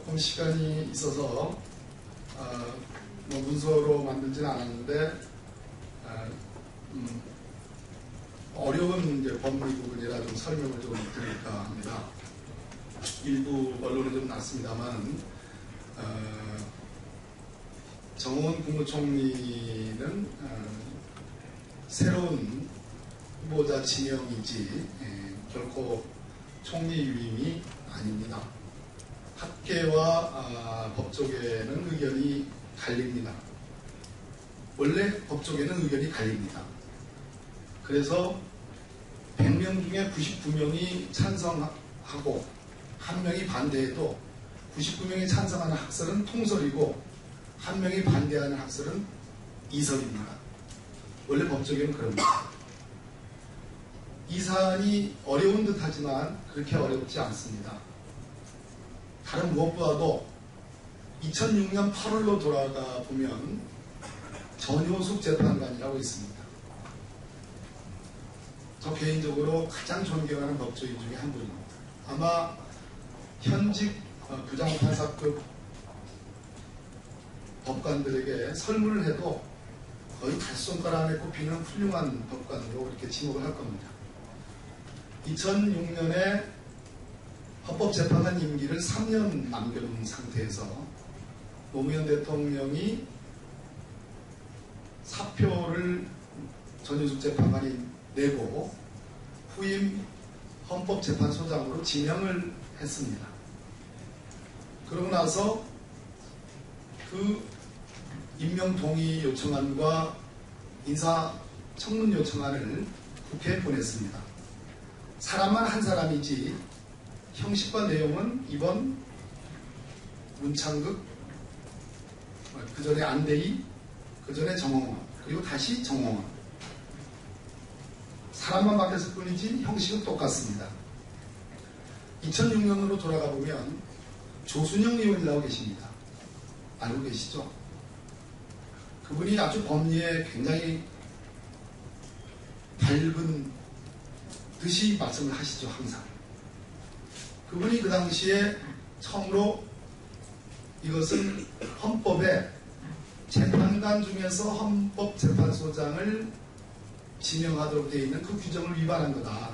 조금 시간이 있어서 뭐 문서로 만들지는 않았는데 어려운 이제 법리 부분이라 좀 설명을 좀 드릴까 합니다. 일부 언론에 좀 났습니다만 정호원 국무총리는 새로운 후보자 지명이지 결코 총리 위임이 아닙니다. 학계와 법조계는 의견이 갈립니다. 원래 법조계는 의견이 갈립니다. 그래서 100명 중에 99명이 찬성하고 1명이 반대해도 99명이 찬성하는 학설은 통설이고 1명이 반대하는 학설은 이설입니다. 원래 법조계는 그럽니다. 이 사안이 어려운 듯 하지만 그렇게 어렵지 않습니다. 다른 무엇보다도 2006년 8월로 돌아가 보면 전효숙 재판관이라고 있습니다. 저 개인적으로 가장 존경하는 법조인 중에 한 분입니다. 아마 현직 부장판사급 법관들에게 설문을 해도 거의 다섯 손가락 안에 꼽히는 훌륭한 법관으로 이렇게 지목을 할 겁니다. 2006년에 헌법재판관 임기를 3년 남겨둔 상태에서 노무현 대통령이 사표를 전효숙 재판관이 내고 후임 헌법재판소장으로 지명을 했습니다. 그러고 나서 그 임명 동의 요청안과 인사 청문 요청안을 국회에 보냈습니다. 사람만 한 사람이지 형식과 내용은 이번 문창극, 그 전에 안대희, 그 전에 정홍원, 그리고 다시 정홍원. 사람만 바뀌었을 뿐이지 형식은 똑같습니다. 2006년으로 돌아가 보면 조순영 의원이라고 계십니다. 알고 계시죠? 그분이 아주 법리에 굉장히 밝은 듯이 말씀을 하시죠, 항상. 그분이 그 당시에 처음으로 이것은 헌법에 재판관 중에서 헌법재판소장을 지명하도록 되어 있는 그 규정을 위반한 거다.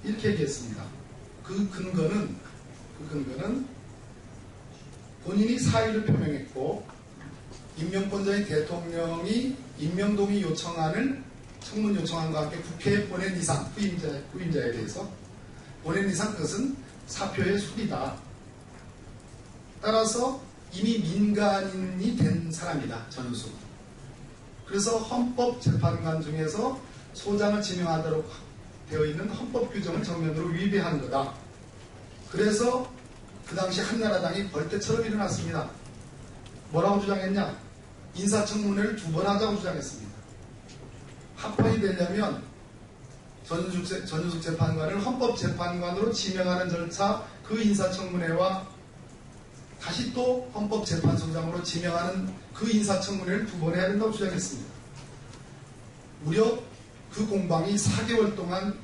이렇게 얘기했습니다. 그 근거는 본인이 사의를 표명했고 임명권자인 대통령이 임명동의 요청안을 청문 요청안과 함께 국회에 보낸 이상, 후임자에 대해서 보낸 이상 그것은 사표의 수리다. 따라서 이미 민간인이 된 사람이다. 전효숙. 그래서 헌법재판관 중에서 소장을 지명하도록 되어 있는 헌법 규정을 정면으로 위배한 거다. 그래서 그 당시 한나라당이 벌떼처럼 일어났습니다. 뭐라고 주장했냐? 인사청문회를 2번 하자고 주장했습니다. 합헌이 되려면 전효숙 재판관을 헌법재판관으로 지명하는 절차, 그 인사청문회와 다시 또 헌법재판소장으로 지명하는 그 인사청문회를 2번 해야 된다고 주장했습니다. 무려 그 공방이 4개월 동안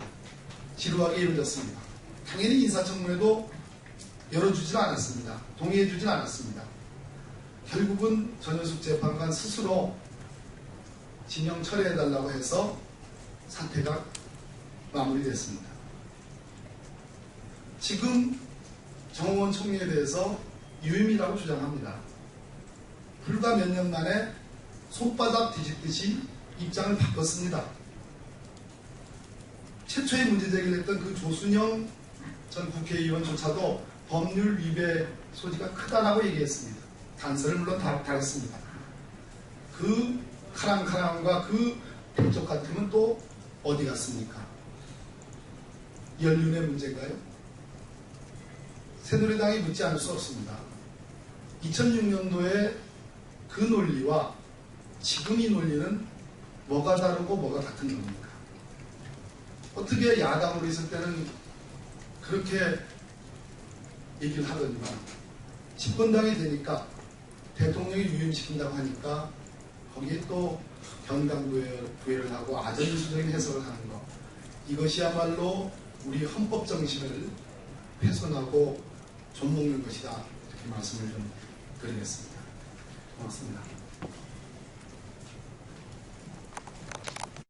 지루하게 이루어졌습니다. 당연히 인사청문회도 열어주지 않았습니다. 동의해주지 않았습니다. 결국은 전효숙 재판관 스스로 진영 철회해달라고 해서 사태가 마무리됐습니다. 지금 정호원 총리에 대해서 유임이라고 주장합니다. 불과 몇 년 만에 손바닥 뒤집듯이 입장을 바꿨습니다. 최초의 문제 제기를 했던 그 조순영 전 국회의원조차도 법률 위배 소지가 크다라고 얘기했습니다. 단서를 물론 달았습니다. 그 카랑카랑과 그 대쪽 같으면 또 어디 갔습니까? 연륜의 문제인가요? 새누리당이 묻지 않을 수 없습니다. 2006년도에 그 논리와 지금 이 논리는 뭐가 다르고 뭐가 같은 겁니까? 어떻게 야당으로 있을 때는 그렇게 얘기를 하더니만 집권당이 되니까 대통령이 유임시킨다고 하니까 거기에 또 경강부회를 하고 아전인수적인 해석을 하는 것, 이것이야말로 우리 헌법 정신을 훼손하고 좀먹는 것이다, 이렇게 이렇게 말씀을 좀 드리겠습니다. 고맙습니다.